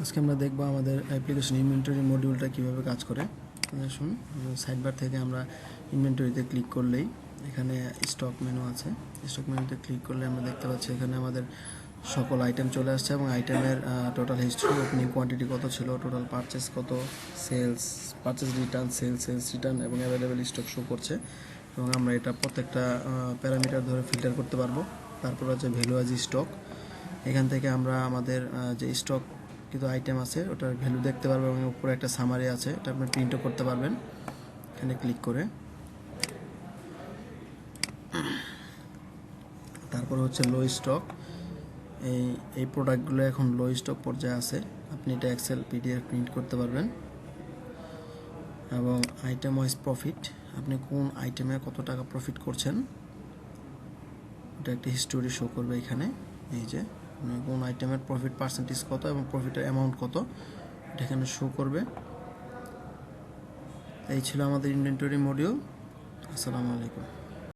আজকে আমরা দেখব আমাদের অ্যাপ্লিকেশন ইনভেন্টরি মডিউলটা কিভাবে কাজ করে। আসুন, সাইড বার থেকে আমরা ইনভেন্টরিতে ক্লিক করলেই এখানে স্টক মেনু আছে। স্টক মেনুতে ক্লিক করলে আমরা দেখতে পাচ্ছি এখানে আমাদের সকল আইটেম চলে আসছে এবং আইটেমের টোটাল হিস্ট্রি, ওপেনিং কোয়ান্টিটি কত ছিল, টোটাল পারচেস কত, sales, purchase return, sales return এবং অ্যাভেলেবেল স্টক শো করছে। এবং আমরা এটা প্রত্যেকটা প্যারামিটার ধরে ফিল্টার করতে পারবো। তারপর হচ্ছে ভ্যালু অ্যাজ স্টক, এখান থেকে আমরা আমাদের যে স্টক কিন্তু আইটেম আছে ওটার ভ্যালু দেখতে পারবো এবং উপরে একটা সামারি আছে, এটা আপনি প্রিন্টও করতে পারবেন এখানে ক্লিক করে। তারপর হচ্ছে লো স্টক, এই প্রোডাক্টগুলো এখন লো স্টক পর্যায়ে আছে, আপনি এটা এক্সেল পিডিএফ প্রিন্ট করতে পারবেন। এবং আইটেম ওয়াইজ প্রফিট, আপনি কোন আইটেমে কত টাকা প্রফিট করছেন এটা একটা হিস্টোরি শো করবে এখানে। এই যে কোন আইটেমের প্রফিট পার্সেন্টেজ কত এবং প্রফিটের অ্যামাউন্ট কত এটা এখানে শো করবে। এই ছিল আমাদের ইনভেন্টরি মডিউল। আসসালামু আলাইকুম।